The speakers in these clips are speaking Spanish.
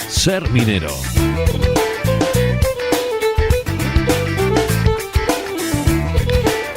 Ser minero.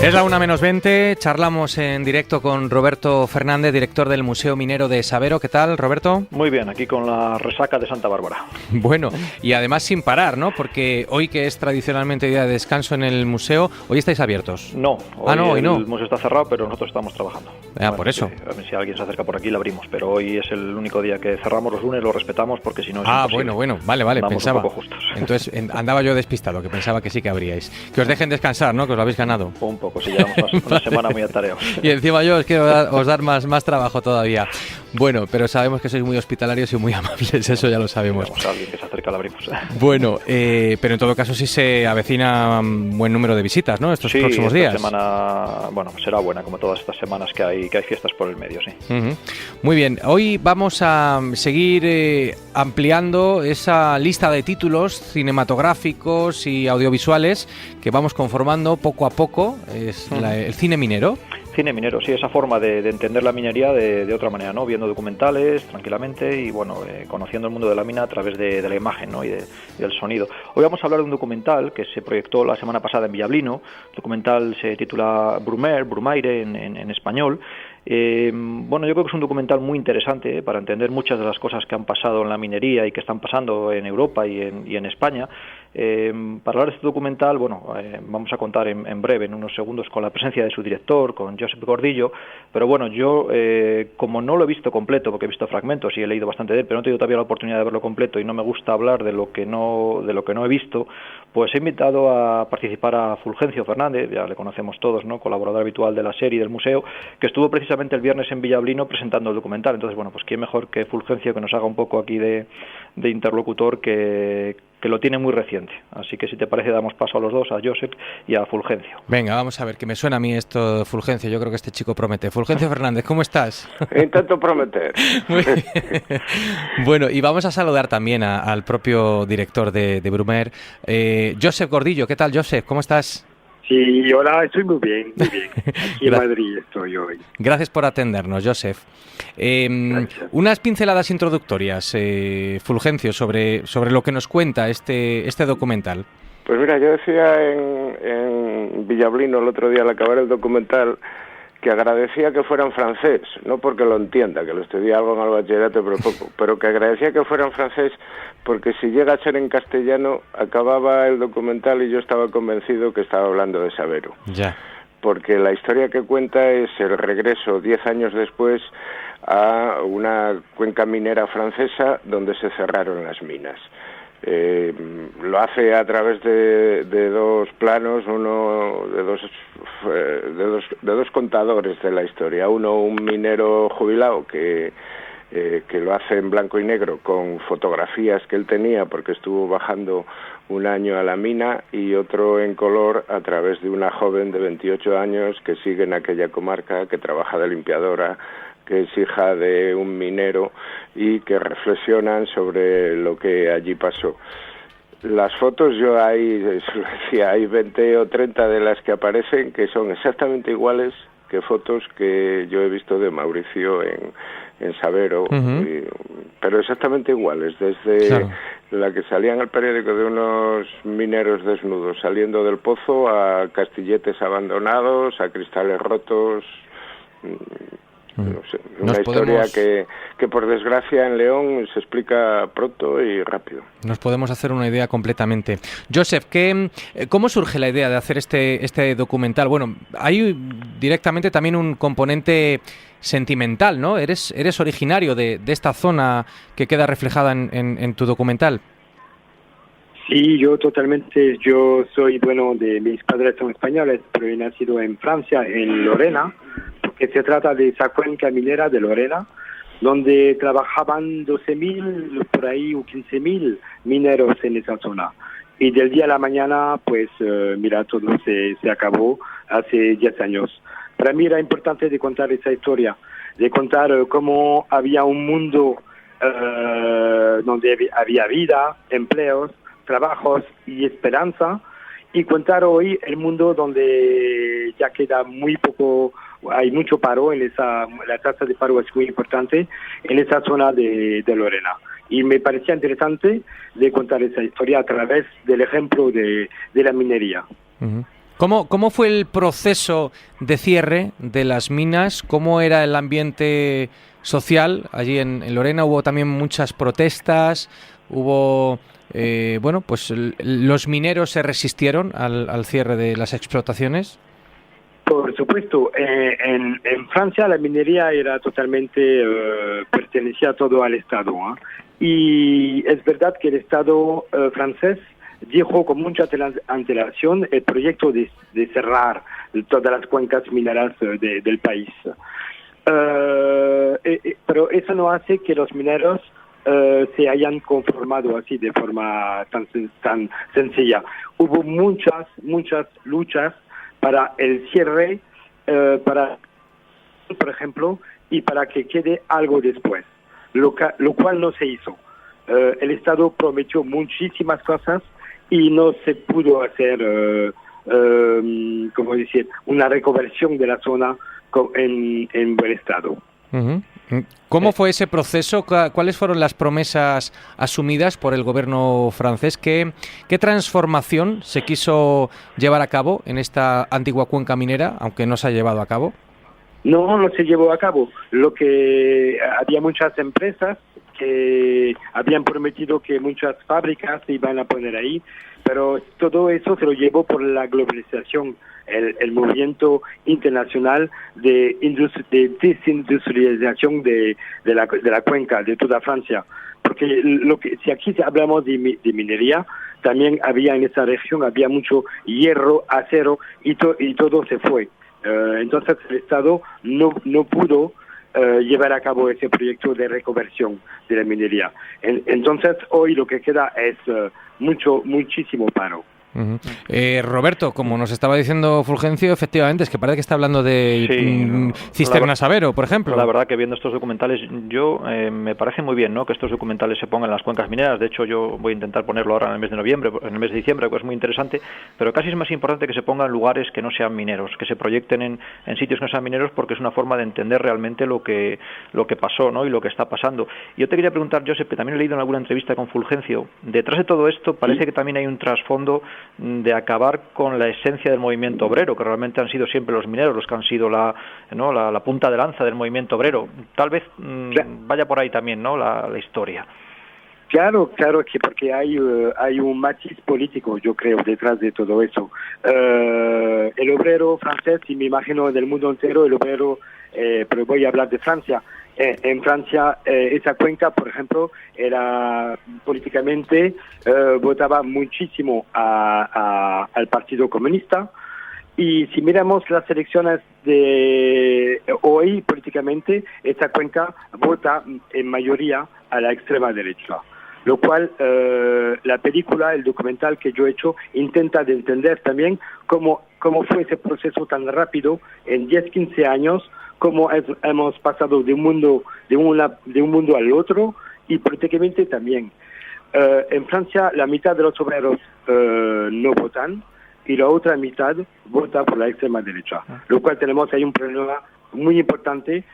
Es la 1:20, charlamos en directo con Roberto Fernández, director del Museo Minero de Sabero. ¿Qué tal, Roberto? Muy bien, aquí con la resaca de Santa Bárbara. Bueno, y además sin parar, ¿no? Porque hoy, que es tradicionalmente día de descanso en el museo, ¿hoy estáis abiertos? No, hoy no. El museo está cerrado, pero nosotros estamos trabajando. Por eso. A ver si alguien se acerca por aquí, lo abrimos, pero hoy es el único día que cerramos. Los lunes lo respetamos porque si no es imposible. Bueno, vale, Andamos pensaba. un poco justos. Entonces andaba yo despistado, que pensaba que sí que abríais. Que os dejen descansar, ¿no? Que os lo habéis ganado. Un poco, si llevamos una semana muy atareados. Y encima yo os quiero os dar más trabajo todavía. Bueno, pero sabemos que sois muy hospitalarios y muy amables, eso ya lo sabemos. Si a alguien que se acerca, lo abrimos. Bueno, pero en todo caso sí se avecina un buen número de visitas, ¿no? Estos próximos días. Esta semana, bueno, será buena, como todas estas semanas que hay fiestas por el medio, sí. Uh-huh. Muy bien, hoy vamos a seguir ampliando esa lista de títulos cinematográficos y audiovisuales que vamos conformando poco a poco. Es el cine minero. Cine minero, sí, esa forma de entender la minería de otra manera, ¿no? Viendo documentales tranquilamente y, bueno, conociendo el mundo de la mina a través de la imagen, ¿no? y del sonido. Hoy vamos a hablar de un documental que se proyectó la semana pasada en Villablino. El documental se titula Brumaire en español. Bueno, yo creo que es un documental muy interesante para entender muchas de las cosas que han pasado en la minería y que están pasando en Europa y en España. Para hablar de este documental, bueno, vamos a contar en breve, en unos segundos, con la presencia de su director, con Josep Gordillo, pero bueno, yo como no lo he visto completo, porque he visto fragmentos y he leído bastante de él, pero no he tenido todavía la oportunidad de verlo completo y no me gusta hablar de lo que no he visto, pues he invitado a participar a Fulgencio Fernández, ya le conocemos todos, ¿no? Colaborador habitual de la serie del museo, que estuvo precisamente el viernes en Villablino presentando el documental. Entonces, bueno, pues quién mejor que Fulgencio, que nos haga un poco aquí de interlocutor, que lo tiene muy reciente. Así que si te parece damos paso a los dos, a Josep y a Fulgencio. Venga, vamos a ver, que me suena a mí esto, Fulgencio. Yo creo que este chico promete. Fulgencio Fernández, ¿cómo estás? Intento prometer. Muy bien. Bueno, y vamos a saludar también al propio director de Brumaire, Josep Gordillo. ¿Qué tal, Josep? ¿Cómo estás? Sí, hola, estoy muy bien. Aquí en Madrid estoy hoy. Gracias por atendernos, Josep. Unas pinceladas introductorias, Fulgencio, sobre lo que nos cuenta este documental. Pues mira, yo decía en Villablino el otro día al acabar el documental que agradecía que fuera en francés, no porque lo entienda, que lo estudié algo en el bachillerato, pero poco, pero que agradecía que fuera en francés porque si llega a ser en castellano, acababa el documental y yo estaba convencido que estaba hablando de Sabero. Ya. Porque la historia que cuenta es el regreso 10 años después a una cuenca minera francesa donde se cerraron las minas. Lo hace a través de dos planos, uno de dos contadores de la historia. Uno, un minero jubilado que lo hace en blanco y negro con fotografías que él tenía porque estuvo bajando un año a la mina, y otro en color a través de una joven de 28 años que sigue en aquella comarca, que trabaja de limpiadora, que es hija de un minero y que reflexionan sobre lo que allí pasó. Las fotos, hay 20 o 30 de las que aparecen que son exactamente iguales que fotos que yo he visto de Mauricio en Sabero, pero exactamente iguales, desde claro, la que salía en el periódico de unos mineros desnudos saliendo del pozo, a castilletes abandonados, a cristales rotos. No sé, una historia que por desgracia en León se explica pronto y rápido. Nos podemos hacer una idea completamente. Josep, ¿cómo surge la idea de hacer este documental? Bueno, hay directamente también un componente sentimental, ¿no? Eres originario de esta zona que queda reflejada en tu documental. Sí, yo totalmente. Yo soy, mis padres son españoles, pero he nacido en Francia, en Lorena, porque se trata de esa cuenca minera de Lorena, donde trabajaban 12.000, por ahí, o 15.000 mineros en esa zona. Y del día a la mañana, pues, todo se acabó hace 10 años. Para mí era importante de contar esa historia, de contar cómo había un mundo donde había vida, empleos, trabajos y esperanza, y contar hoy el mundo donde ya queda muy poco, hay mucho paro, la tasa de paro es muy importante en esa zona de Lorena. Y me parecía interesante de contar esa historia a través del ejemplo de la minería. Uh-huh. ¿Cómo fue el proceso de cierre de las minas? ¿Cómo era el ambiente social allí en Lorena? ¿Hubo también muchas protestas? ¿Hubo, los mineros se resistieron al cierre de las explotaciones? Por supuesto, en Francia la minería era totalmente, pertenecía todo al Estado, ¿eh? Y es verdad que el Estado francés dijo con mucha antelación el proyecto de cerrar todas las cuencas mineras del país. Pero eso no hace que los mineros se hayan conformado así de forma tan sencilla. Hubo muchas luchas para el cierre, por ejemplo, y para que quede algo después, lo cual no se hizo. El Estado prometió muchísimas cosas y no se pudo hacer, una reconversión de la zona en buen estado. Uh-huh. ¿Cómo fue ese proceso? ¿Cuáles fueron las promesas asumidas por el gobierno francés? ¿Qué transformación se quiso llevar a cabo en esta antigua cuenca minera, aunque no se ha llevado a cabo? No se llevó a cabo. Había muchas empresas que habían prometido que muchas fábricas se iban a poner ahí, pero todo eso se lo llevó por la globalización, el movimiento internacional de desindustrialización de la cuenca, de toda Francia. Porque si aquí hablamos de minería, también había en esa región, había mucho hierro, acero, y todo se fue. Entonces el Estado no pudo llevar a cabo ese proyecto de reconversión de la minería. Entonces hoy lo que queda es muchísimo paro. Uh-huh. Roberto, como nos estaba diciendo Fulgencio, efectivamente es que parece que está hablando de Cisterna Sabero, por ejemplo. La verdad que viendo estos documentales, me parece muy bien, ¿no?, que estos documentales se pongan en las cuencas mineras. De hecho, yo voy a intentar ponerlo ahora en el mes de noviembre, en el mes de diciembre, que es muy interesante, pero casi es más importante que se pongan en lugares que no sean mineros, que se proyecten en sitios que no sean mineros, porque es una forma de entender realmente lo que pasó, ¿no?, y lo que está pasando. Yo te quería preguntar, Josep, que también he leído en alguna entrevista con Fulgencio, detrás de todo esto parece que también hay un trasfondo de acabar con la esencia del movimiento obrero, que realmente han sido siempre los mineros los que han sido la punta de lanza del movimiento obrero. Tal vez vaya por ahí también, ¿no?, la historia. Claro, que porque hay un matiz político, yo creo, detrás de todo eso. El obrero francés, y me imagino del mundo entero, el obrero, pero voy a hablar de Francia. En Francia, esa cuenca, por ejemplo, era políticamente, votaba muchísimo al Partido Comunista. Y si miramos las elecciones de hoy, políticamente, esa cuenca vota en mayoría a la extrema derecha. Lo cual, la película, el documental que yo he hecho, intenta de entender también cómo fue ese proceso tan rápido, en 10-15 años, cómo hemos pasado de un mundo al otro, y políticamente también. En Francia, la mitad de los obreros no votan, y la otra mitad vota por la extrema derecha. Lo cual tenemos ahí un problema muy importante,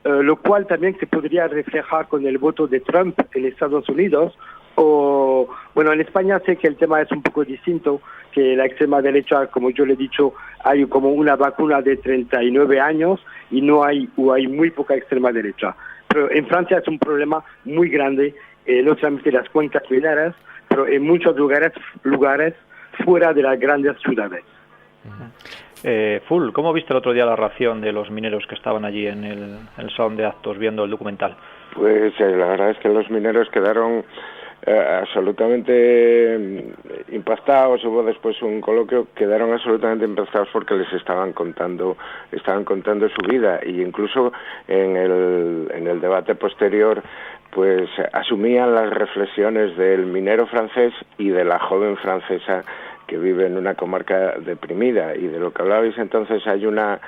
lo cual también se podría reflejar con el voto de Trump en Estados Unidos. En España sé que el tema es un poco distinto, que la extrema derecha, como yo le he dicho, hay como una vacuna de 39 años y hay muy poca extrema derecha. Pero en Francia es un problema muy grande, no solamente las cuencas mineras, pero en muchos lugares fuera de las grandes ciudades. ¿Cómo viste el otro día la reacción de los mineros que estaban allí en el salón de actos viendo el documental? Pues la verdad es que los mineros quedaron absolutamente impactados. Hubo después un coloquio, quedaron absolutamente impactados porque les estaban contando su vida, y incluso en el debate posterior pues asumían las reflexiones del minero francés y de la joven francesa que vive en una comarca deprimida. Y de lo que hablabais entonces hay una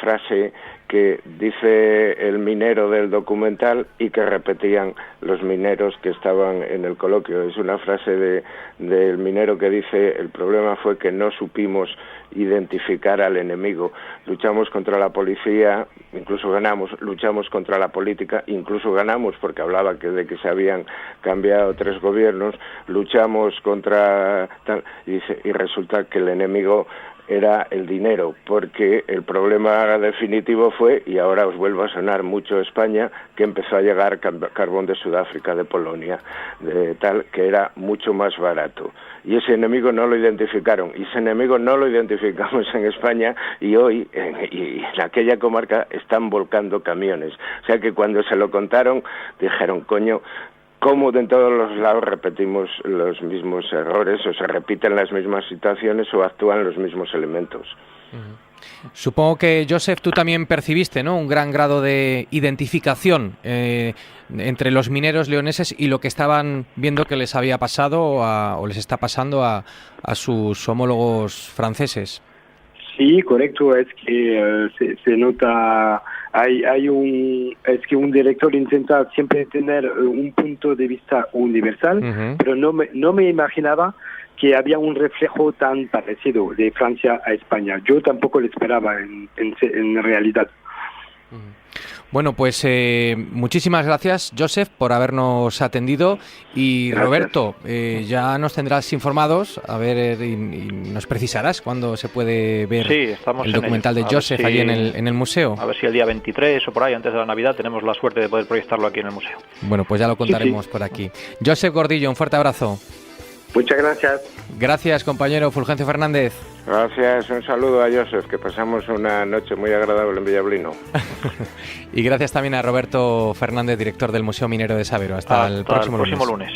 frase que dice el minero del documental y que repetían los mineros que estaban en el coloquio. Es una frase del minero que dice: el problema fue que no supimos identificar al enemigo. Luchamos contra la policía, incluso ganamos, luchamos contra la política, incluso ganamos, porque hablaba de que se habían cambiado 3 gobiernos, luchamos contra tal, y resulta que el enemigo era el dinero, porque el problema definitivo fue, y ahora os vuelvo a sonar mucho España, que empezó a llegar carbón de Sudáfrica, de Polonia, de tal, que era mucho más barato. Y ese enemigo no lo identificaron, y ese enemigo no lo identificamos en España, y hoy en aquella comarca están volcando camiones. O sea que cuando se lo contaron, dijeron, coño, ¿cómo de todos los lados repetimos los mismos errores, o se repiten las mismas situaciones, o actúan los mismos elementos? Supongo que, Joseph, tú también percibiste, ¿no?, un gran grado de identificación entre los mineros leoneses y lo que estaban viendo que les había pasado o les está pasando a sus homólogos franceses. Sí, correcto, es que se nota, es que un director intenta siempre tener un punto de vista universal, pero no me imaginaba que había un reflejo tan parecido de Francia a España. Yo tampoco lo esperaba en realidad. Bueno, pues muchísimas gracias, Joseph, por habernos atendido, y gracias. Roberto, ya nos tendrás informados, a ver, y nos precisarás cuándo se puede ver el documental de Joseph allí en el museo. A ver si el día 23 o por ahí, antes de la Navidad, tenemos la suerte de poder proyectarlo aquí en el museo. Bueno, pues ya lo contaremos por aquí. Joseph Gordillo, un fuerte abrazo. Muchas gracias. Gracias, compañero Fulgencio Fernández. Gracias, un saludo a Joseph, que pasamos una noche muy agradable en Villablino. Y gracias también a Roberto Fernández, director del Museo Minero de Sabero. Hasta el próximo lunes.